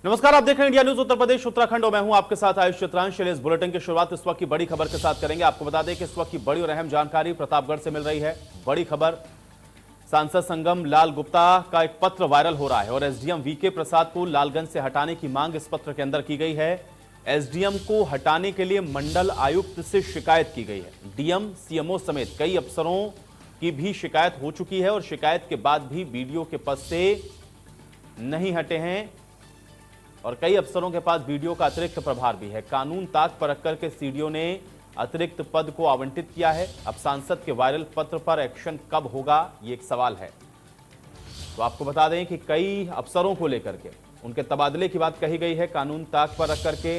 नमस्कार, आप देख रहे हैं इंडिया न्यूज उत्तर प्रदेश उत्तराखंड और मैं हूं आपके साथ आयुष चित्रांश। इस बुलेटिन की शुरुआत इस वक्त की बड़ी खबर के साथ करेंगे। आपको बता दें कि इस वक्त की बड़ी और अहम जानकारी प्रतापगढ़ से मिल रही है। बड़ी खबर, सांसद संगम लाल गुप्ता का एक पत्र वायरल हो रहा है और एसडीएम वीके प्रसाद को लालगंज से हटाने की मांग इस पत्र के अंदर की गई है। एसडीएम को हटाने के लिए मंडल आयुक्त से शिकायत की गई है। डीएम, सीएमओ समेत कई अफसरों की भी शिकायत हो चुकी है और शिकायत के बाद भी बीडीओ के पद से नहीं हटे हैं और कई अफसरों के पास बीडीओ का अतिरिक्त प्रभार भी है। कानून ताक पर रखकर के सीडीओ ने अतिरिक्त पद को आवंटित किया है। अब सांसद के वायरल पत्र पर एक्शन कब होगा, ये एक सवाल है। तो आपको बता दें कि कई अफसरों को लेकर के उनके तबादले की बात कही गई है। कानून ताक पर रख करके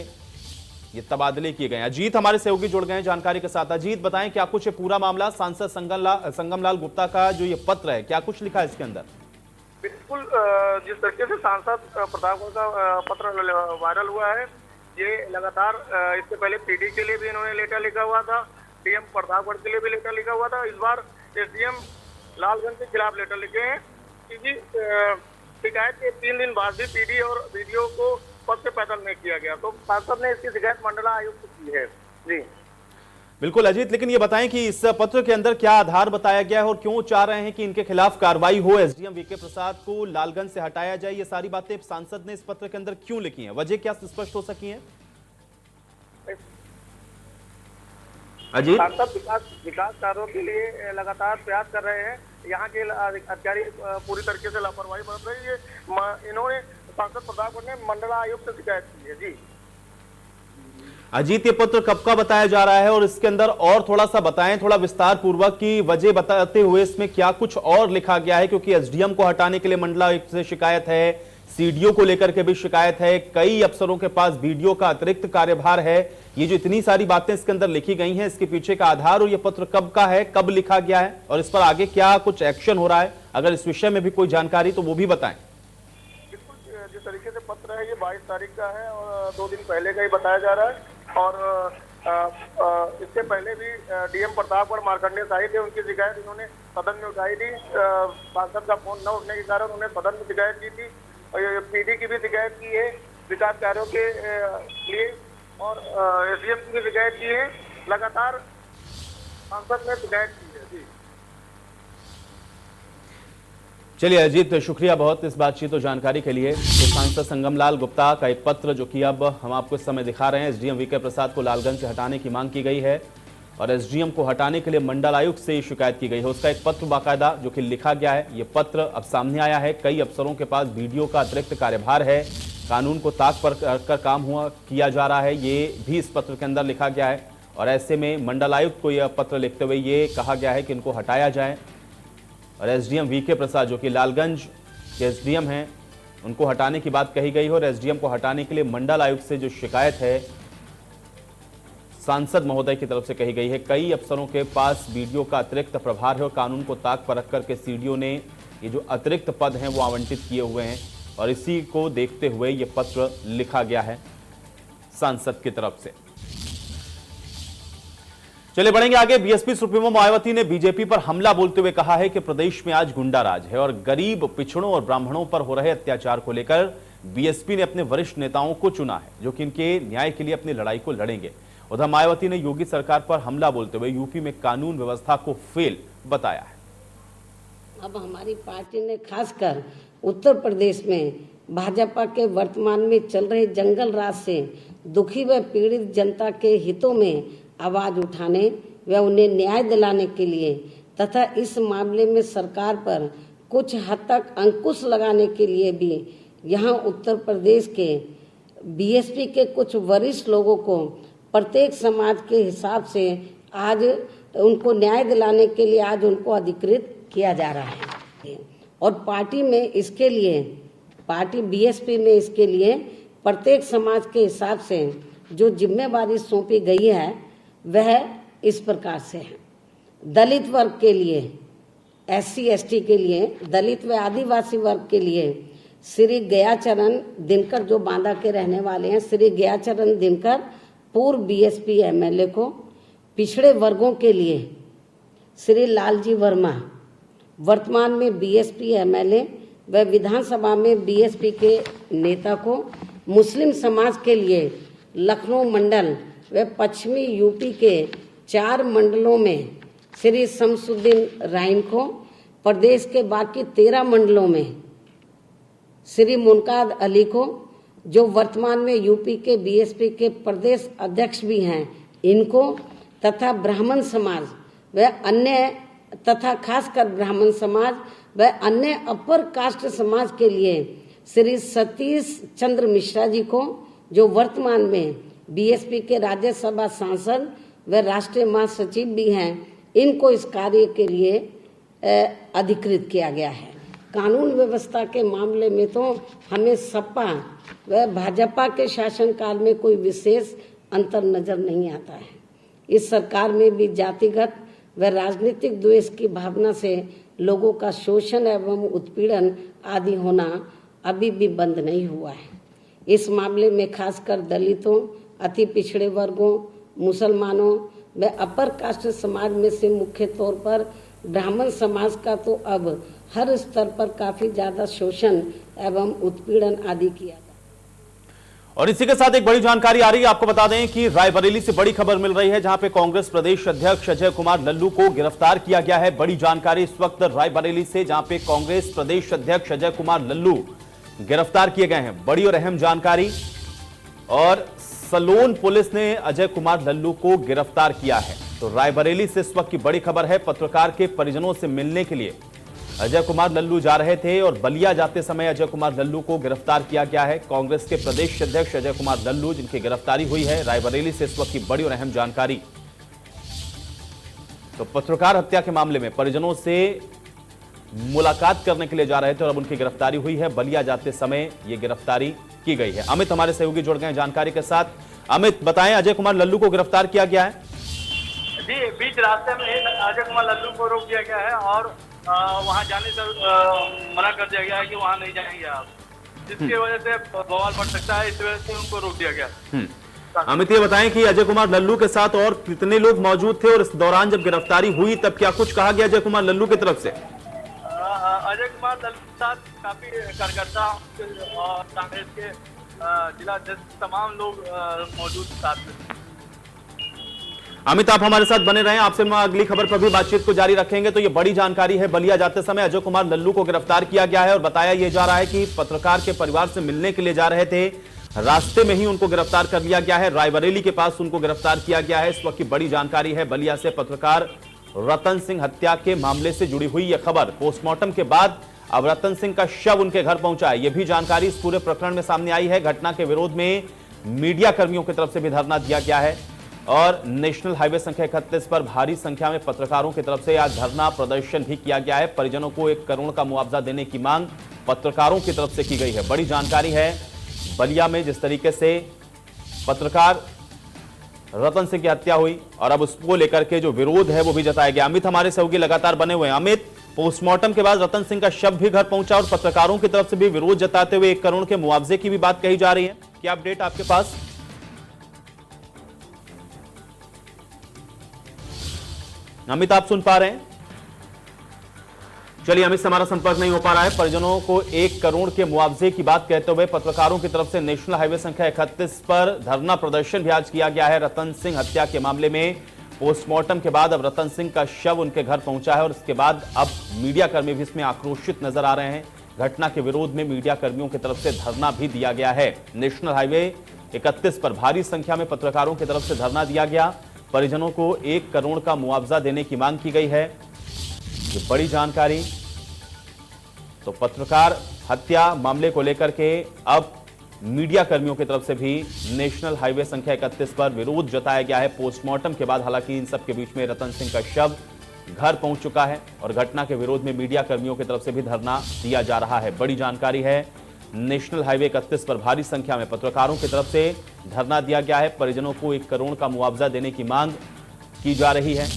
ये तबादले किए गए हैं। अजीत हमारे सहयोगी जुड़ गए हैं जानकारी के साथ। अजीत, बताएं क्या कुछ है पूरा मामला? सांसद संगम लाल गुप्ता का जो ये पत्र है, क्या कुछ लिखा है इसके अंदर? बिल्कुल, जिस तरीके से सांसद प्रतापगढ़ का पत्र वायरल हुआ है, ये लगातार इससे पहले पीडी के लिए भी इन्होंने लेटर लिखा हुआ था, डीएम प्रतापगढ़ के लिए भी लेटर लिखा हुआ था। इस बार एसडीएम लालगंज के खिलाफ लेटर लिखे हैं क्योंकि शिकायत के 3 दिन बाद भी पीडी और बीडीओ को पद से पैदल नहीं किया गया, तो सांसद ने इसकी शिकायत मंडला आयुक्त की है। जी बिल्कुल अजीत, लेकिन ये बताएं कि इस पत्र के अंदर क्या आधार बताया गया है और क्यों चाह रहे हैं कि इनके खिलाफ कार्रवाई हो, एसडीएम वीके प्रसाद को लालगंज से हटाया जाए? ये सारी बातें सांसद ने इस पत्र के अंदर क्यों लिखी हैं? वजह क्या स्पष्ट हो सकी है अजीत? सांसद विकास कार्यों के लिए लगातार प्रयास कर रहे हैं। यहाँ के अधिकारी पूरी तरीके से लापरवाही बरत रही है। इन्होंने सांसद प्रतापगढ़ ने मंडला आयुक्त से शिकायत की है। जी अजीत, ये पत्र कब का बताया जा रहा है और इसके अंदर और थोड़ा सा बताएं, थोड़ा विस्तार पूर्वक की वजह बताते हुए इसमें क्या कुछ और लिखा गया है? क्योंकि एसडीएम को हटाने के लिए मंडला आयुक्त से शिकायत है, सीडीओ को लेकर के भी शिकायत है, कई अफसरों के पास बीडीओ का अतिरिक्त कार्यभार है। ये जो इतनी सारी बातें इसके अंदर लिखी गई हैं, इसके पीछे का आधार और ये पत्र कब का है, कब लिखा गया है और इस पर आगे क्या कुछ एक्शन हो रहा है? अगर इस विषय में भी कोई जानकारी तो वो भी बताएं। बिल्कुल, जिस तरीके से पत्र है ये 22 तारीख का है और 2 दिन पहले का ही बताया जा रहा है। और इससे पहले भी डीएम प्रतापगढ़ मार्कंडेय शाही थे, उनकी शिकायत इन्होंने सदन में उठाई थी। सांसद का फोन न उठने के कारण उन्होंने सदन में शिकायत की थी और पीडी की भी शिकायत की है विकास कार्यों के लिए और एसडीएम की भी शिकायत की है। लगातार सांसद ने शिकायत की है। जी चलिए अजीत, शुक्रिया बहुत इस बातचीत और जानकारी के लिए। तो सांसद संगम लाल गुप्ता का एक पत्र जो कि अब हम आपको इस समय दिखा रहे हैं, एसडीएम वीके प्रसाद को लालगंज से हटाने की मांग की गई है और एसडीएम को हटाने के लिए मंडल आयुक्त से शिकायत की गई है। उसका एक पत्र बाकायदा जो कि लिखा गया है, ये पत्र अब सामने आया है। कई अफसरों के पास बीडीओ का अतिरिक्त कार्यभार है, कानून को ताक पर कर काम किया जा रहा है, ये भी इस पत्र के अंदर लिखा गया है। और ऐसे में मंडल आयुक्त को यह पत्र लिखते हुए ये कहा गया है कि इनको हटाया जाए और एसडीएम वीके प्रसाद जो कि लालगंज के एसडीएम हैं, उनको हटाने की बात कही गई है। और एसडीएम को हटाने के लिए मंडल आयुक्त से जो शिकायत है सांसद महोदय की तरफ से कही गई है। कई अफसरों के पास बीडीओ का अतिरिक्त प्रभार है और कानून को ताक पर रखकर के सीडीओ ने ये जो अतिरिक्त पद हैं वो आवंटित किए हुए हैं और इसी को देखते हुए ये पत्र लिखा गया है सांसद की तरफ से। चलिए बढ़ेंगे आगे। बीएसपी सुप्रीमो मायावती ने बीजेपी पर हमला बोलते हुए कहा है कि प्रदेश में आज गुंडा राज है और गरीब, पिछड़ों और ब्राह्मणों पर हो रहे अत्याचार को लेकर बीएसपी ने अपने वरिष्ठ नेताओं को चुना है जो कि इनके न्याय के लिए अपनी लड़ाई को लड़ेंगे। उधर मायावती ने योगी सरकार पर हमला बोलते हुए यूपी में कानून व्यवस्था को फेल बताया है। अब हमारी पार्टी ने खासकर उत्तर प्रदेश में भाजपा के वर्तमान में चल रहे जंगल राज से दुखी व पीड़ित जनता के हितों में आवाज उठाने व उन्हें न्याय दिलाने के लिए तथा इस मामले में सरकार पर कुछ हद तक अंकुश लगाने के लिए भी यहाँ उत्तर प्रदेश के बीएसपी के कुछ वरिष्ठ लोगों को प्रत्येक समाज के हिसाब से आज उनको न्याय दिलाने के लिए आज उनको अधिकृत किया जा रहा है। और पार्टी में इसके लिए, पार्टी बीएसपी में इसके लिए प्रत्येक समाज के हिसाब से जो जिम्मेवारी सौंपी गई है वह इस प्रकार से है। दलित वर्ग के लिए, एससी एसटी के लिए, दलित व आदिवासी वर्ग के लिए श्री गयाचरण दिनकर जो बांदा के रहने वाले हैं, श्री गयाचरण दिनकर पूर्व बीएसपी एमएलए को, पिछड़े वर्गों के लिए श्री लालजी वर्मा वर्तमान में बीएसपी एमएलए व विधानसभा में बीएसपी के नेता को मुस्लिम समाज के लिए लखनऊ मंडल व पश्चिमी यूपी के 4 मंडलों में श्री शमसुद्दीन राइन को, प्रदेश के बाकी 13 मंडलों में श्री मुनकाद अली को, जो वर्तमान में यूपी के बीएसपी के प्रदेश अध्यक्ष भी हैं, इनको, तथा ब्राह्मण समाज व अन्य तथा खासकर ब्राह्मण समाज व अन्य अपर कास्ट समाज के लिए श्री सतीश चंद्र मिश्रा जी को, जो वर्तमान में बीएसपी के राज्यसभा सांसद व राष्ट्रीय महासचिव भी हैं, इनको इस कार्य के लिए अधिकृत किया गया है। कानून व्यवस्था के मामले में तो हमें सपा व भाजपा के शासनकाल में कोई विशेष अंतर नजर नहीं आता है। इस सरकार में भी जातिगत व राजनीतिक द्वेष की भावना से लोगों का शोषण एवं उत्पीड़न आदि होना अभी भी बंद नहीं हुआ है। इस मामले में खासकर दलितों, अति पिछड़े वर्गों, मुसलमानों व अपर कास्ट समाज में से मुख्य तौर पर ब्राह्मण समाज का तो अब हर स्तर पर काफी ज्यादा शोषण एवं उत्पीड़न आदि किया। और इसी के साथ एक बड़ी जानकारी आ रही है। आपको बता दें कि रायबरेली से बड़ी खबर मिल रही है, जहां पे कांग्रेस प्रदेश अध्यक्ष अजय कुमार लल्लू को गिरफ्तार किया गया है। बड़ी जानकारी इस वक्त रायबरेली से, जहां पे कांग्रेस प्रदेश अध्यक्ष अजय कुमार लल्लू गिरफ्तार किए गए हैं। बड़ी और अहम जानकारी। और सलोन पुलिस ने अजय कुमार लल्लू को गिरफ्तार किया है। तो रायबरेली से इस वक्त की बड़ी खबर है। पत्रकार के परिजनों से मिलने के लिए अजय कुमार लल्लू जा रहे थे और बलिया जाते समय अजय कुमार लल्लू को गिरफ्तार किया गया है। कांग्रेस के प्रदेश अध्यक्ष अजय कुमार लल्लू, जिनकी गिरफ्तारी हुई है। रायबरेली से इस वक्त की बड़ी और अहम जानकारी। तो पत्रकार हत्या के मामले में परिजनों से मुलाकात करने के लिए जा रहे थे और अब उनकी गिरफ्तारी हुई है। बलिया जाते समय यह गिरफ्तारी की गई है। अमित हमारे सहयोगी जुड़ गए हैं जानकारी के साथ। अमित, बताएं, अजय कुमार लल्लू को गिरफ्तार किया गया है। जी, बीच रास्ते में अजय कुमार लल्लू को रोक दिया गया है और वहां जाने से मना कर दिया गया है कि वहां नहीं जाएंगे आप, जिसकी वजह से बवाल बढ़ सकता है। इस वजह से उनको रोक दिया गया। अमित, ये बताएं कि अजय कुमार लल्लू के साथ और कितने लोग मौजूद थे और इस दौरान जब गिरफ्तारी हुई तब क्या कुछ कहा गया अजय कुमार लल्लू की तरफ से? अजय कुमार लल्लू के साथ काफी कार्यकर्ता और कांग्रेस के जिला अध्यक्ष तमाम लोग मौजूद साथ में। अमित, आप हमारे साथ बने रहें, आपसे मैं अगली खबर पर भी बातचीत को जारी रखेंगे। तो ये बड़ी जानकारी है। बलिया जाते समय अजय कुमार लल्लू को गिरफ्तार किया गया है और बताया यह जा रहा है कि पत्रकार के परिवार से मिलने के लिए जा रहे थे, रास्ते में ही उनको गिरफ्तार कर लिया गया है। रायबरेली के पास उनको गिरफ्तार किया गया है। इस वक्त की बड़ी जानकारी है। बलिया से पत्रकार रतन सिंह हत्या के मामले से जुड़ी हुई यह खबर। पोस्टमार्टम के बाद अब रतन सिंह का शव उनके घर पहुंचा है। यह भी जानकारी इस पूरे प्रकरण में सामने आई है। घटना के विरोध में मीडिया कर्मियों की तरफ से भी धरना दिया गया है और नेशनल हाईवे संख्या 31 पर भारी संख्या में पत्रकारों की तरफ से आज धरना प्रदर्शन भी किया गया है। परिजनों को 1 करोड़ का मुआवजा देने की मांग पत्रकारों की तरफ से की गई है। बड़ी जानकारी है। बलिया में जिस तरीके से पत्रकार रतन सिंह की हत्या हुई और अब उसको लेकर के जो विरोध है वो भी जताया गया। अमित हमारे सहयोगी लगातार बने हुए हैं। अमित, पोस्टमार्टम के बाद रतन सिंह का शव भी घर पहुंचा और पत्रकारों की तरफ से भी विरोध जताते हुए 1 करोड़ के मुआवजे की भी बात कही जा रही है। क्या अपडेट आपके पास? अमित, आप सुन पा रहे हैं? चलिए, अमित से हमारा संपर्क नहीं हो पा रहा है। परिजनों को 1 करोड़ के मुआवजे की बात कहते हुए पत्रकारों की तरफ से नेशनल हाईवे संख्या 31 पर धरना प्रदर्शन भी आज किया गया है। रतन सिंह हत्या के मामले में पोस्टमार्टम के बाद अब रतन सिंह का शव उनके घर पहुंचा है और इसके बाद अब मीडिया कर्मी भी इसमें आक्रोशित नजर आ रहे हैं। घटना के विरोध में मीडिया कर्मियों की तरफ से धरना भी दिया गया है। नेशनल हाईवे 31 पर भारी संख्या में पत्रकारों की तरफ से धरना दिया गया। परिजनों को 1 करोड़ का मुआवजा देने की मांग की गई है। ये बड़ी जानकारी। तो पत्रकार हत्या मामले को लेकर के अब मीडिया कर्मियों की तरफ से भी नेशनल हाईवे संख्या 31 पर विरोध जताया गया है। पोस्टमार्टम के बाद हालांकि इन सब के बीच में रतन सिंह का शव घर पहुंच चुका है और घटना के विरोध में मीडिया कर्मियों की तरफ से भी धरना दिया जा रहा है। बड़ी जानकारी है। नेशनल हाईवे 31 पर भारी संख्या में पत्रकारों की तरफ से धरना दिया गया है। परिजनों को 1 करोड़ का मुआवजा देने की मांग की जा रही है।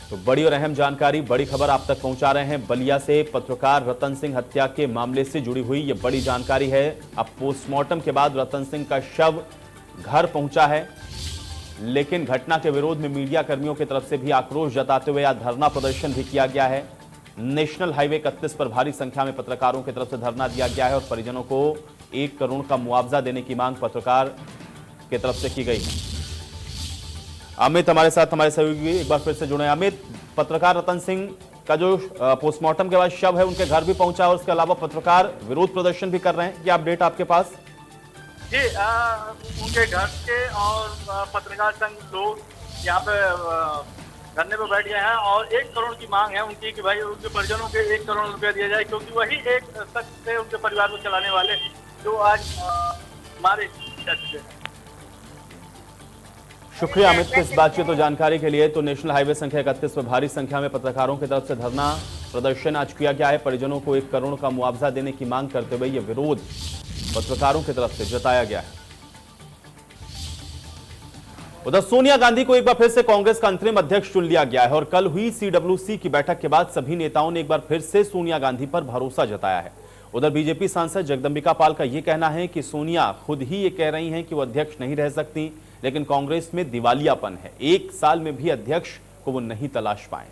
तो बड़ी और अहम जानकारी, बड़ी खबर आप तक पहुंचा रहे हैं। बलिया से पत्रकार रतन सिंह हत्या के मामले से जुड़ी हुई यह बड़ी जानकारी है। अब पोस्टमार्टम के बाद रतन सिंह का शव घर पहुंचा है, लेकिन घटना के विरोध में मीडिया कर्मियों की तरफ से भी आक्रोश जताते हुए आज धरना प्रदर्शन भी किया गया है। नेशनल हाईवे 31 पर भारी संख्या में पत्रकारों की तरफ से धरना दिया गया है और परिजनों को 1 करोड़ का मुआवजा देने की मांग पत्रकार की तरफ से की गई है। अमित हमारे साथ, हमारे सहयोगी एक बार फिर से जुड़े। अमित, पत्रकार रतन सिंह का जो पोस्टमार्टम के बाद शव है उनके घर भी पहुंचा और उसके अलावा पत्रकार विरोध प्रदर्शन भी कर रहे हैं, क्या अपडेट आपके पास? जी, उनके घर के और पत्रकार संघ लोग यहाँ पे धरने पे बैठ गए हैं और 1 करोड़ की मांग है उनकी कि भाई उनके परिजनों के 1 करोड़ रुपया दिया जाए, क्योंकि वही एक शख्स थे उनके परिवार को चलाने वाले जो आज मारे जा चुके हैं। शुक्रिया अमित इस बातचीत और जानकारी के लिए। तो नेशनल हाईवे संख्या 31 पर भारी संख्या में पत्रकारों की तरफ से धरना प्रदर्शन आज किया गया है। परिजनों को 1 करोड़ का मुआवजा देने की मांग करते हुए यह विरोध पत्रकारों की तरफ से जताया गया है। उधर सोनिया गांधी को एक बार फिर से कांग्रेस का अंतरिम अध्यक्ष चुन लिया गया है और कल हुई सीडब्ल्यूसी की बैठक के बाद सभी नेताओं ने एक बार फिर से सोनिया गांधी पर भरोसा जताया है। उधर बीजेपी सांसद जगदंबिका पाल का यह कहना है कि सोनिया खुद ही ये कह रही हैं कि वो अध्यक्ष नहीं रह सकती, लेकिन कांग्रेस में दिवालियापन है, 1 साल में भी अध्यक्ष को वो नहीं तलाश पाए।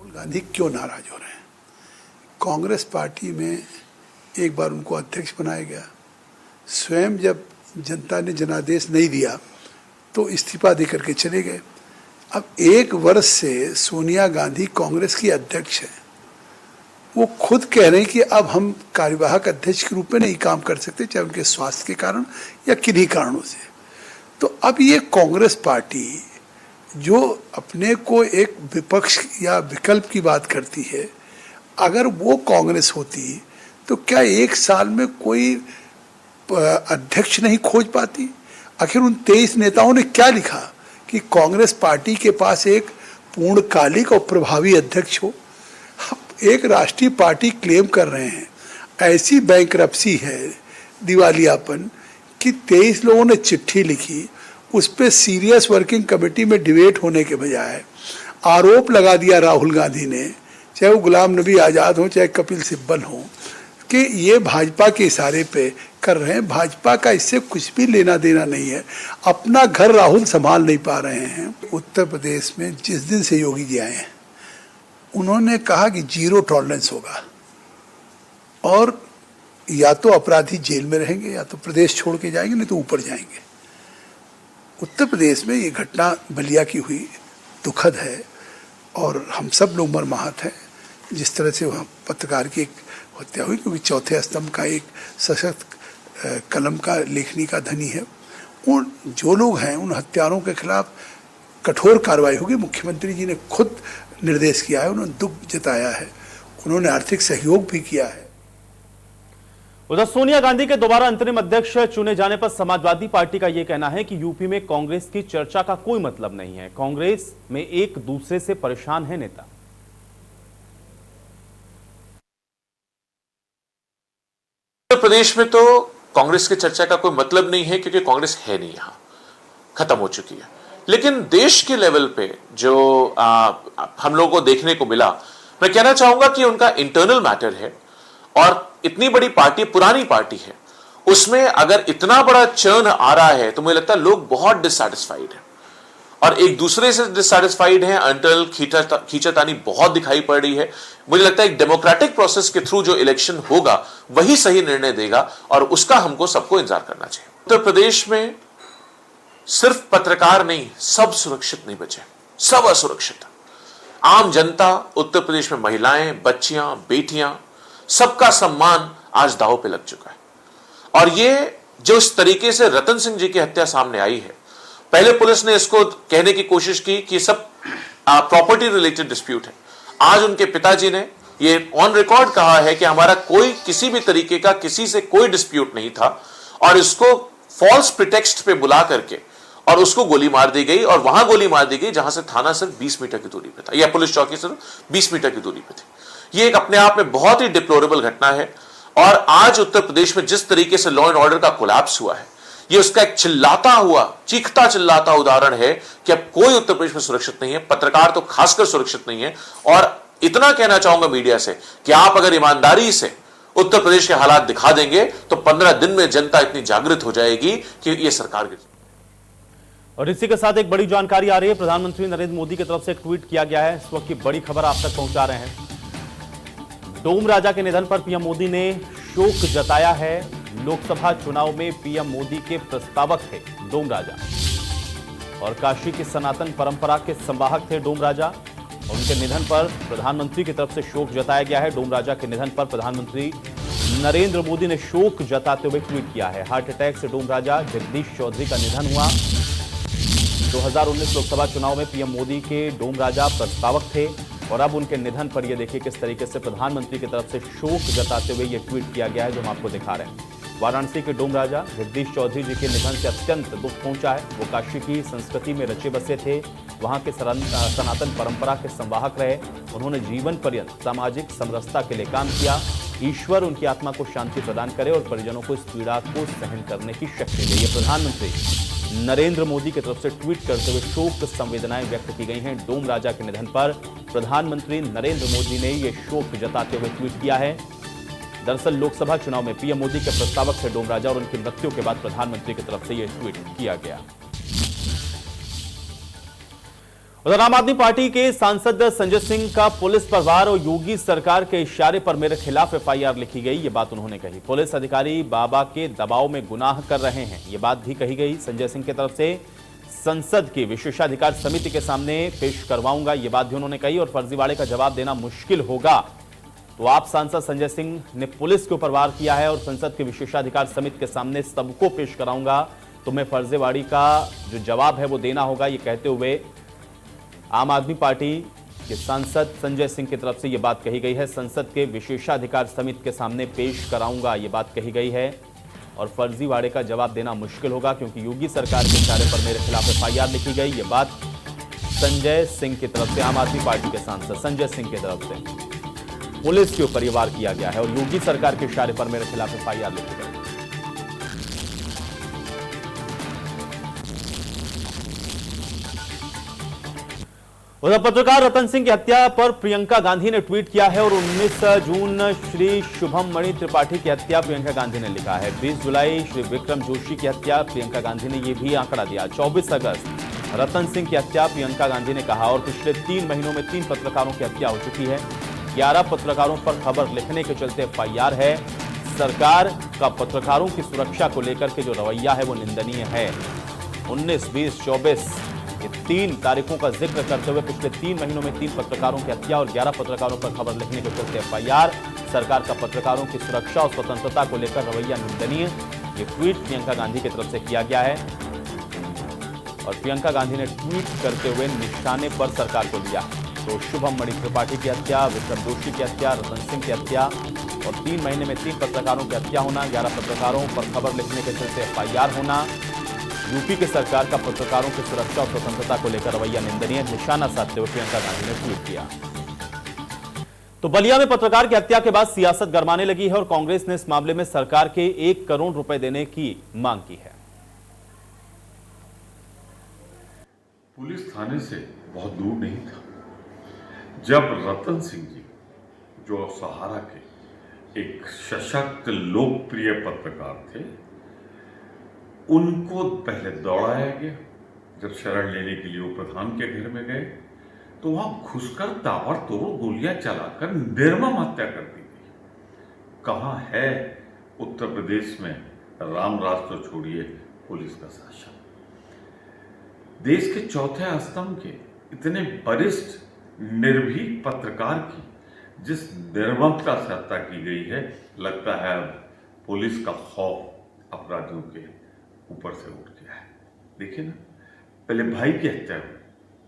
राहुल गांधी क्यों नाराज हो रहे हैं? कांग्रेस पार्टी में एक बार उनको अध्यक्ष बनाया गया, स्वयं जब जनता ने जनादेश नहीं दिया तो इस्तीफा देकर के चले गए। अब 1 वर्ष से सोनिया गांधी कांग्रेस की अध्यक्ष है, वो खुद कह रहे हैं कि अब हम कार्यवाहक अध्यक्ष के रूप में नहीं काम कर सकते, चाहे उनके स्वास्थ्य के कारण या किन्हीं कारणों से। तो अब ये कांग्रेस पार्टी जो अपने को एक विपक्ष या विकल्प की बात करती है, अगर वो कांग्रेस होती तो क्या 1 साल में कोई अध्यक्ष नहीं खोज पाती? आखिर उन 23 नेताओं ने क्या लिखा कि कांग्रेस पार्टी के पास एक पूर्णकालिक और प्रभावी अध्यक्ष हो? एक राष्ट्रीय पार्टी क्लेम कर रहे हैं, ऐसी बैंकरप्सी है, दिवालियापन, कि 23 लोगों ने चिट्ठी लिखी, उस पर सीरियस वर्किंग कमेटी में डिबेट होने के बजाय आरोप लगा दिया राहुल गांधी ने, चाहे वो गुलाम नबी आज़ाद हो चाहे कपिल सिब्बल हो, कि ये भाजपा के इशारे पे कर रहे हैं। भाजपा का इससे कुछ भी लेना देना नहीं है, अपना घर राहुल संभाल नहीं पा रहे हैं। उत्तर प्रदेश में जिस दिन से योगी जी आए हैं, उन्होंने कहा कि 0 टॉलरेंस होगा और या तो अपराधी जेल में रहेंगे या तो प्रदेश छोड़ के जाएंगे, नहीं तो ऊपर जाएंगे। उत्तर प्रदेश में ये घटना बलिया की हुई दुखद है और हम सब लोग मर्माहत हैं जिस तरह से वहाँ पत्रकार की एक हत्या हुई, क्योंकि चौथे स्तंभ का एक सशक्त कलम का लेखनी का धनी है। उन जो लोग हैं उन हत्यारों के खिलाफ कठोर कार्रवाई होगी। मुख्यमंत्री जी ने खुद निर्देश किया है, उन्होंने दुख जताया है, उन्होंने आर्थिक सहयोग भी किया है। उधर सोनिया गांधी के दोबारा अंतरिम अध्यक्ष चुने जाने पर समाजवादी पार्टी का यह कहना है कि यूपी में कांग्रेस की चर्चा का कोई मतलब नहीं है, कांग्रेस में एक दूसरे से परेशान है नेता। उत्तर प्रदेश में तो कांग्रेस की चर्चा का कोई मतलब नहीं है, क्योंकि कांग्रेस है नहीं, यहां खत्म हो चुकी है। लेकिन देश के लेवल पे जो हम लोगों को देखने को मिला, मैं कहना चाहूंगा कि उनका इंटरनल मैटर है और इतनी बड़ी पार्टी, पुरानी पार्टी है, उसमें अगर इतना बड़ा चर्न आ रहा है तो मुझे लगता है लोग बहुत डिससैटिस्फाइड हैं और एक दूसरे से डिससैटिस्फाइड हैं। इंटरनल खींचातानी बहुत दिखाई पड़ रही है। मुझे लगता है एक डेमोक्रेटिक प्रोसेस के थ्रू जो इलेक्शन होगा वही सही निर्णय देगा और उसका हमको सबको इंतजार करना चाहिए। उत्तर प्रदेश में सिर्फ पत्रकार नहीं, सब सुरक्षित नहीं बचे, सब असुरक्षित। आम जनता, उत्तर प्रदेश में महिलाएं, बच्चियां, बेटियां, सबका सम्मान आज दांव पे लग चुका है। और ये जो इस तरीके से रतन सिंह जी की हत्या सामने आई है, पहले पुलिस ने इसको कहने की कोशिश की कि सब प्रॉपर्टी रिलेटेड डिस्प्यूट है। आज उनके पिताजी ने ये ऑन रिकॉर्ड कहा है कि हमारा कोई किसी भी तरीके का किसी से कोई डिस्प्यूट नहीं था और इसको फॉल्स प्रिटेक्स्ट पे बुला करके और उसको गोली मार दी गई और वहां गोली मार दी गई जहां से थाना सिर्फ 20 मीटर की दूरी पे था या पुलिस चौकी सिर्फ 20 मीटर की दूरी पे थी। ये एक अपने आप में बहुत ही डिप्लोरेबल घटना है और आज उत्तर प्रदेश में जिस तरीके से लॉ एंड ऑर्डर का कोलैप्स हुआ है, ये उसका एक चिल्लाता हुआ, चीखता चिल्लाता उदाहरण है कि अब कोई उत्तर प्रदेश में सुरक्षित नहीं है, पत्रकार तो खासकर सुरक्षित नहीं है। और इतना कहना चाहूंगा मीडिया से कि आप अगर ईमानदारी से उत्तर प्रदेश के हालात दिखा देंगे तो 15 दिन में जनता इतनी जागृत हो जाएगी कि यह सरकार की। और इसी के साथ एक बड़ी जानकारी आ रही है, प्रधानमंत्री नरेंद्र मोदी की तरफ से एक ट्वीट किया गया है। इस वक्त की बड़ी खबर आप तक पहुंचा रहे हैं। डोम राजा के निधन पर पीएम मोदी ने शोक जताया है। लोकसभा चुनाव में पीएम मोदी के प्रस्तावक थे डोम राजा और काशी की सनातन परंपरा के संवाहक थे डोम राजा। और उनके निधन पर प्रधानमंत्री की तरफ से शोक जताया गया है। डोम राजा के निधन पर प्रधानमंत्री नरेंद्र मोदी ने शोक जताते हुए ट्वीट किया है। हार्ट अटैक से डोम राजा जगदीश चौधरी का निधन हुआ। 2019 लोकसभा चुनाव में पीएम मोदी के डोम राजा प्रस्तावक थे और अब उनके निधन पर यह देखिए किस तरीके से प्रधानमंत्री की तरफ से शोक जताते हुए यह ट्वीट किया गया है, जो हम आपको दिखा रहे हैं। वाराणसी के डोम राजा जगदीश चौधरी जी के निधन से अत्यंत दुख पहुंचा है। वो काशी की संस्कृति में रचे बसे थे, वहां के सनातन परंपरा के संवाहक रहे। उन्होंने जीवन पर्यंत सामाजिक समरसता के लिए काम किया। ईश्वर उनकी आत्मा को शांति प्रदान करे और परिजनों को इस पीड़ा को सहन करने की शक्ति दे। ये प्रधानमंत्री नरेंद्र मोदी की तरफ से ट्वीट करते हुए शोक संवेदनाएं व्यक्त की गई हैं। डोम राजा के निधन पर प्रधानमंत्री नरेंद्र मोदी ने यह शोक जताते हुए ट्वीट किया है। दरअसल लोकसभा चुनाव में पीएम मोदी के प्रस्तावक थे डोम राजा और उनकी मृत्यु के बाद प्रधानमंत्री की तरफ से यह ट्वीट किया गया। उधर आम आदमी पार्टी के सांसद संजय सिंह का पुलिस पर वार और योगी सरकार के इशारे पर मेरे खिलाफ एफआईआर लिखी गई, ये बात उन्होंने कही। पुलिस अधिकारी बाबा के दबाव में गुनाह कर रहे हैं, ये बात भी कही गई। संजय सिंह की तरफ से संसद की विशेषाधिकार समिति के सामने पेश करवाऊंगा, ये बात भी उन्होंने कही। और फर्जीवाड़े का जवाब देना मुश्किल होगा तो आप सांसद संजय सिंह ने पुलिस के ऊपर वार किया है और संसद के विशेषाधिकार समिति के सामने सबको पेश कराऊंगा, तुम्हें फर्जीवाड़ी का जो जवाब है वो देना होगा, ये कहते हुए आम आदमी पार्टी के सांसद संजय सिंह की तरफ से यह बात कही गई है। संसद के विशेषाधिकार समिति के सामने पेश कराऊंगा, यह बात कही गई है। और फर्जीवाड़े का जवाब देना मुश्किल होगा क्योंकि योगी सरकार के इशारे पर मेरे खिलाफ एफआईआर लिखी गई, ये बात संजय सिंह की तरफ से, आम आदमी पार्टी के सांसद संजय सिंह की तरफ से पुलिस के ऊपर यह वार किया गया है और योगी सरकार के इशारे पर मेरे खिलाफ एफआईआर लिखी गई। उधर पत्रकार रतन सिंह की हत्या पर प्रियंका गांधी ने ट्वीट किया है और 19 जून श्री शुभम मणि त्रिपाठी की हत्या प्रियंका गांधी ने लिखा है। 20 जुलाई श्री विक्रम जोशी की हत्या प्रियंका गांधी ने यह भी आंकड़ा दिया। 24 अगस्त रतन सिंह की हत्या प्रियंका गांधी ने कहा। और पिछले 3 महीनों में 3 पत्रकारों की हत्या हो चुकी है। 11 पत्रकारों पर खबर लिखने के चलते एफआईआर है। सरकार का पत्रकारों की सुरक्षा को लेकर के जो रवैया है वो निंदनीय है। 19, 20, 24 ये 3 तारीखों का जिक्र करते हुए पिछले 3 महीनों में 3 पत्रकारों की हत्या और 11 पत्रकारों पर खबर लिखने के चलते एफआईआर। सरकार का पत्रकारों की सुरक्षा और स्वतंत्रता को लेकर रवैया निंदनीय। ये ट्वीट प्रियंका गांधी की तरफ से किया गया है और प्रियंका गांधी ने ट्वीट करते हुए निशाने पर सरकार को लिया। तो शुभम मणि त्रिपाठी की हत्या, विक्रम जोशी की हत्या, रतन सिंह की हत्या और 3 महीने में 3 पत्रकारों की हत्या होना, 11 पत्रकारों पर खबर लिखने के चलते एफआईआर होना। यूपी के सरकार का पत्रकारों की सुरक्षा और स्वतंत्रता को लेकर रवैया निंदनीय, निशाना साधते हुए प्रियंका गांधी ने ट्वीट किया। तो बलिया में पत्रकार की हत्या के बाद सियासत गरमाने लगी है और कांग्रेस ने इस मामले में सरकार के 1 करोड़ रुपए देने की मांग की है। पुलिस थाने से बहुत दूर नहीं था जब रतन सिंह जी, जो सहारा के एक सशक्त लोकप्रिय पत्रकार थे, उनको पहले दौड़ाया गया। जब शरण लेने के लिए वो प्रधान के घर में गए तो वहां घुसकर ताबड़तोड़ गोलियां चलाकर निर्मम हत्या कर दी गई। कहां है उत्तर प्रदेश में राम राज तो छोड़िए पुलिस का शासन। देश के चौथे स्तंभ के इतने वरिष्ठ निर्भीक पत्रकार की जिस निर्ममता से हत्या की गई है, लगता है अब पुलिस का खौफ अपराधियों के ऊपर से उठ गया है। देखिए ना, पहले भाई की हत्या हुई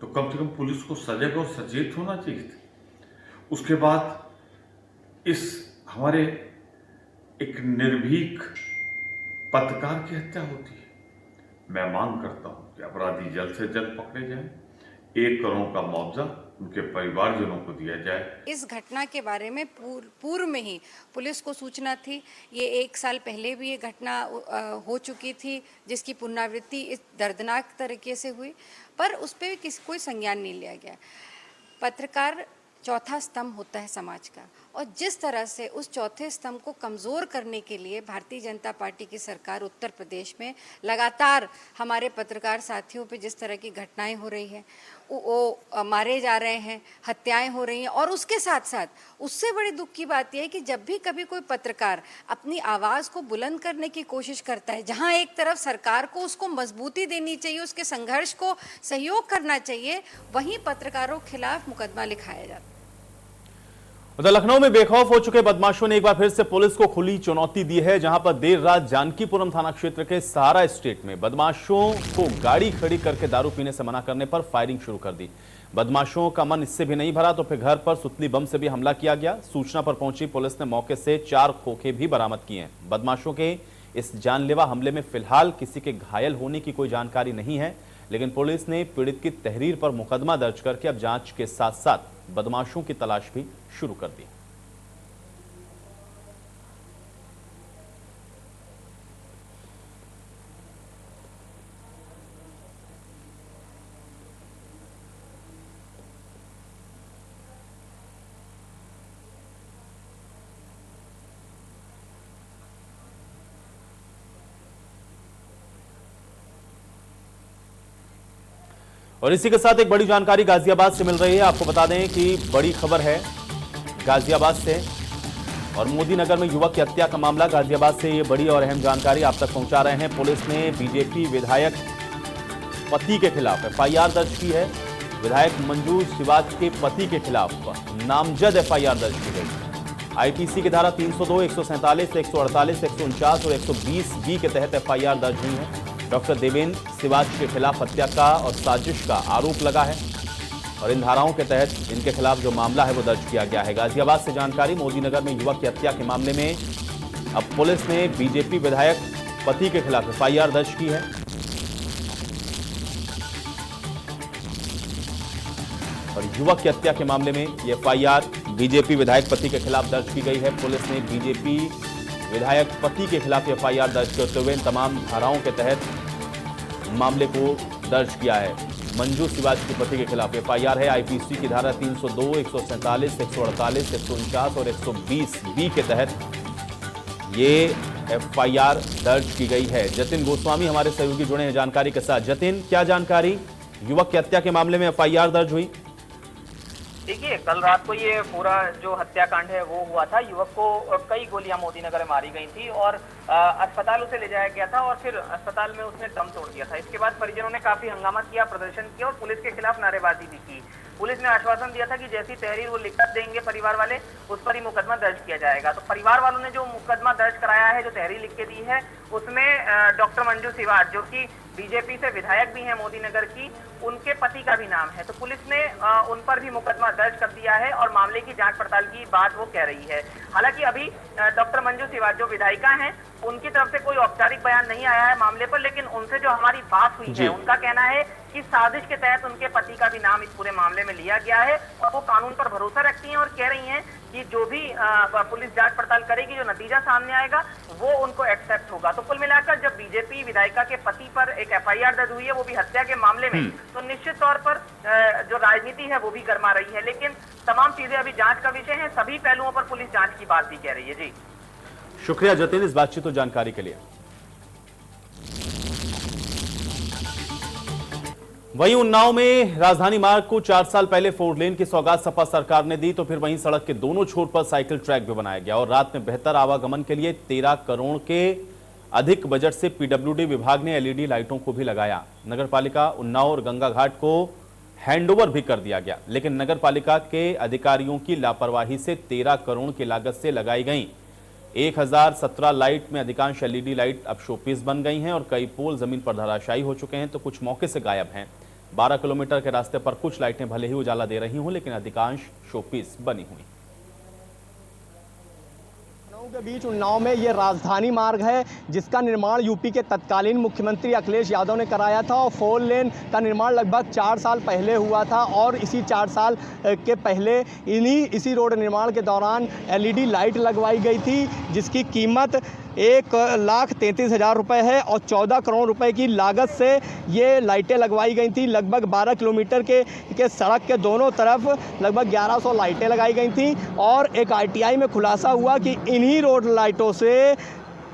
तो कम से कम पुलिस को सजग और सचेत होना चाहिए था। उसके बाद इस हमारे एक निर्भीक पत्रकार की हत्या होती है। मैं मांग करता हूं कि अपराधी जल्द से जल्द पकड़े जाएं। 1 करोड़ का मुआवजा उनके परिवारजनों को दिया जाए। इस घटना के बारे में पूर्व में ही पुलिस को सूचना थी। ये 1 साल पहले भी ये घटना हो चुकी थी, जिसकी पुनरावृत्ति इस दर्दनाक तरीके से हुई, पर उस पर किसी कोई संज्ञान नहीं लिया गया। पत्रकार चौथा स्तंभ होता है समाज का, और जिस तरह से उस चौथे स्तंभ को कमज़ोर करने के लिए भारतीय जनता पार्टी की सरकार उत्तर प्रदेश में लगातार हमारे पत्रकार साथियों पे जिस तरह की घटनाएं हो रही हैं, वो मारे जा रहे हैं, हत्याएं हो रही हैं, और उसके साथ साथ उससे बड़ी दुख की बात यह है कि जब भी कभी कोई पत्रकार अपनी आवाज़ को बुलंद करने की कोशिश करता है, जहां एक तरफ सरकार को उसको मजबूती देनी चाहिए, उसके संघर्ष को सहयोग करना चाहिए, वहीं पत्रकारों के खिलाफ मुकदमा लिखाया जाता है। उधर लखनऊ में बेखौफ हो चुके बदमाशों ने एक बार फिर से पुलिस को खुली चुनौती दी है, जहां पर देर रात जानकीपुरम थाना क्षेत्र के सहारा स्टेट में बदमाशों को गाड़ी खड़ी करके दारू पीने से मना करने पर फायरिंग शुरू कर दी। बदमाशों का मन इससे भी नहीं भरा तो फिर घर पर सुतली बम से भी हमला किया गया। सूचना पर पहुंची पुलिस ने मौके से 4 खोखे भी बरामद किए हैं। बदमाशों के इस जानलेवा हमले में फिलहाल किसी के घायल होने की कोई जानकारी नहीं है, लेकिन पुलिस ने पीड़ित की तहरीर पर मुकदमा दर्ज करके अब जांच के साथ साथ बदमाशों की तलाश भी शुरू कर दी। और इसी के साथ एक बड़ी जानकारी गाजियाबाद से मिल रही है। आपको बता दें कि बड़ी खबर है गाजियाबाद से, और मोदी नगर में युवक की हत्या का मामला। गाजियाबाद से ये बड़ी और अहम जानकारी आप तक पहुंचा रहे हैं। पुलिस ने बीजेपी विधायक पति के खिलाफ एफआईआर दर्ज की है। विधायक मंजू सिवाच के पति के खिलाफ नामजद एफआईआर दर्ज की गई। आईपीसी की धारा 302, 147, 148, 149 और 120 बी के तहत एफआईआर दर्ज हुई है। डॉक्टर देवेंद्र सिवाच के खिलाफ हत्या का और साजिश का आरोप लगा है, और इन धाराओं के तहत इनके खिलाफ जो मामला है वो दर्ज किया गया है। गाजियाबाद से जानकारी, मोदी नगर में युवक की हत्या के मामले में अब पुलिस ने बीजेपी विधायक पति के खिलाफ एफआईआर दर्ज की है। और युवक की हत्या के मामले में ये एफआईआर बीजेपी विधायक पति के खिलाफ दर्ज की गई है। पुलिस ने बीजेपी विधायक पति के खिलाफ एफआईआर दर्ज करते हुए तमाम धाराओं के तहत मामले को दर्ज किया है। मंजू सिवाच के पति के खिलाफ एफआईआर है। आईपीसी की धारा 302, 147, 148, 149 और 120 बी के तहत ये एफआईआर दर्ज की गई है। जतिन गोस्वामी हमारे सहयोगी जुड़े हैं जानकारी के साथ। जतिन, क्या जानकारी, युवक की हत्या के मामले में एफआईआर दर्ज हुई? देखिए, कल रात को ये पूरा जो हत्याकांड है वो हुआ था। युवक को कई गोलियां मोदी नगर में मारी गई थी और अस्पताल उसे ले जाया गया था, और फिर अस्पताल में उसने दम तोड़ दिया था। इसके बाद परिजनों ने काफी हंगामा किया, प्रदर्शन किया और पुलिस के खिलाफ नारेबाजी भी की। पुलिस ने आश्वासन दिया था कि जैसी तहरीर वो लिखकर देंगे परिवार वाले, उस पर ही मुकदमा दर्ज किया जाएगा। तो परिवार वालों ने जो मुकदमा दर्ज कराया है, जो तहरीर लिख के दी है, उसमें डॉक्टर मंजू सिवाच, जो कि बीजेपी से विधायक भी हैं मोदी नगर की, उनके पति का भी नाम है। तो पुलिस ने उन पर भी मुकदमा दर्ज कर दिया है और मामले की जांच पड़ताल की बात वो कह रही है। हालांकि अभी डॉक्टर मंजू सिवाच जो विधायिका हैं, उनकी तरफ से कोई औपचारिक बयान नहीं आया है मामले पर, लेकिन उनसे जो हमारी बात हुई है, उनका कहना है कि साजिश के तहत उनके पति का भी नाम इस पूरे मामले में लिया गया है, और वो कानून पर भरोसा रखती हैं और कह रही हैं कि जो भी पुलिस जांच पड़ताल करेगी, जो नतीजा सामने आएगा वो उनको एक्सेप्ट होगा। तो कुल मिलाकर जब बीजेपी विधायिका के पति पर एक एफआईआर दर्ज हुई है, वो भी हत्या के मामले में, तो निश्चित तौर पर जो राजनीति है वो भी गरमा रही है। लेकिन तमाम चीजें अभी जांच का विषय है, सभी पहलुओं पर पुलिस जांच की बात भी कह रही है। जी, शुक्रिया जतिन इस बातचीत और जानकारी के लिए। वहीं उन्नाव में राजधानी मार्ग को 4 साल पहले 4 लेन की सौगात सपा सरकार ने दी, तो फिर वहीं सड़क के दोनों छोर पर साइकिल ट्रैक भी बनाया गया, और रात में बेहतर आवागमन के लिए 13 करोड़ के अधिक बजट से पीडब्ल्यूडी विभाग ने एलईडी लाइटों को भी लगाया। नगरपालिका उन्नाव और गंगा घाट को हैंडओवर भी कर दिया गया, लेकिन नगरपालिका के अधिकारियों की लापरवाही से 13 करोड़ की लागत से लगाई गई 1017 लाइट में अधिकांश एलईडी लाइट अब शोपीस बन गई हैं, और कई पोल जमीन पर धराशायी हो चुके हैं, तो कुछ मौके से गायब हैं। 12 किलोमीटर के रास्ते पर कुछ लाइटें भले ही उजाला दे रही हों, लेकिन अधिकांश शोपीस बनी हुई। के बीच उन्नाव में ये राजधानी मार्ग है जिसका निर्माण यूपी के तत्कालीन मुख्यमंत्री अखिलेश यादव ने कराया था और 4 लेन का निर्माण लगभग 4 साल पहले हुआ था और इसी 4 साल के पहले इसी रोड निर्माण के दौरान LED लाइट लगवाई गई थी जिसकी कीमत 1,33,000 रुपये है और 14 करोड़ रुपए की लागत से ये लाइटें लगवाई गई थी। लगभग 12 किलोमीटर के सड़क के दोनों तरफ लगभग 1100 लाइटें लगाई गई थी और एक RTI में खुलासा हुआ कि इन्हीं रोड लाइटों से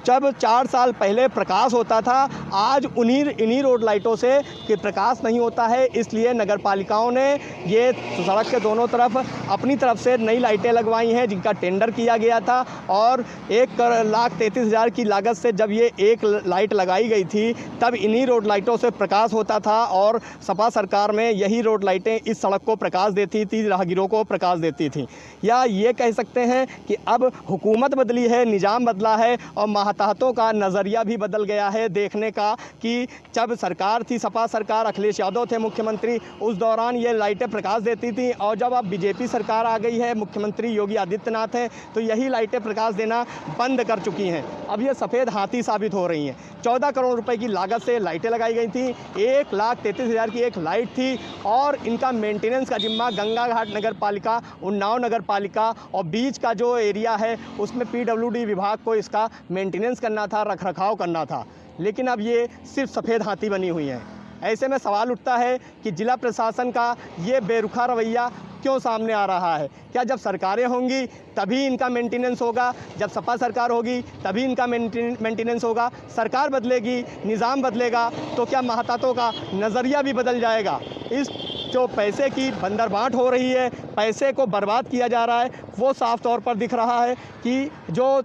जब 4 साल पहले प्रकाश होता था, आज इन्हीं रोड लाइटों से कि प्रकाश नहीं होता है, इसलिए नगर पालिकाओं ने ये सड़क के दोनों तरफ अपनी तरफ से नई लाइटें लगवाई हैं जिनका टेंडर किया गया था और 1,33,000 की लागत से जब ये एक लाइट लगाई गई थी तब इन्हीं रोड लाइटों से प्रकाश होता था और सपा सरकार में यही रोड लाइटें इस सड़क को प्रकाश देती थी, राहगीरों को प्रकाश देती थी। या ये कह सकते हैं कि अब हुकूमत बदली है, निज़ाम बदला है और मातहतों का नज़रिया भी बदल गया है देखने का कि जब सरकार थी सपा सरकार, अखिलेश यादव थे मुख्यमंत्री, उस दौरान ये लाइटें प्रकाश देती थी और जब अब बीजेपी सरकार आ गई है, मुख्यमंत्री योगी आदित्यनाथ हैं, तो यही लाइटें प्रकाश देना बंद कर चुकी हैं। अब ये सफ़ेद हाथी साबित हो रही हैं। 14 करोड़ रुपए की लागत से लाइटें लगाई गई थी, 1,33,000 की एक लाइट थी और इनका मेंटेनेंस का जिम्मा गंगा घाट नगर पालिका, उन्नाव नगर पालिका और बीच का जो एरिया है उसमें PWD विभाग को इसका मेंटेनेंस करना था, रखरखाव करना था। लेकिन अब ये सिर्फ सफ़ेद हाथी बनी हुई हैं। ऐसे में सवाल उठता है कि जिला प्रशासन का ये बेरुखा रवैया क्यों सामने आ रहा है? क्या जब सरकारें होंगी तभी इनका मेंटेनेंस होगा, जब सपा सरकार होगी तभी इनका मेंटेनेंस होगा? सरकार बदलेगी, निज़ाम बदलेगा तो क्या महतातों का नज़रिया भी बदल जाएगा? इस जो पैसे की बंदरबांट हो रही है, पैसे को बर्बाद किया जा रहा है, वो साफ तौर पर दिख रहा है कि जो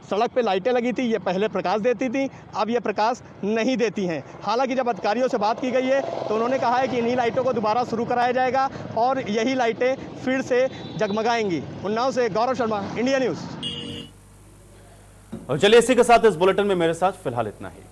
सड़क पे लाइटें लगी थी ये पहले प्रकाश देती थी, अब ये प्रकाश नहीं देती हैं। हालांकि जब अधिकारियों से बात की गई है तो उन्होंने कहा है कि इन्हीं लाइटों को दोबारा शुरू कराया जाएगा और यही लाइटें फिर से जगमगाएंगी। उन्नाव से गौरव शर्मा, इंडिया न्यूज़। और चलिए इसी के साथ इस बुलेटिन में मेरे साथ फिलहाल इतना ही।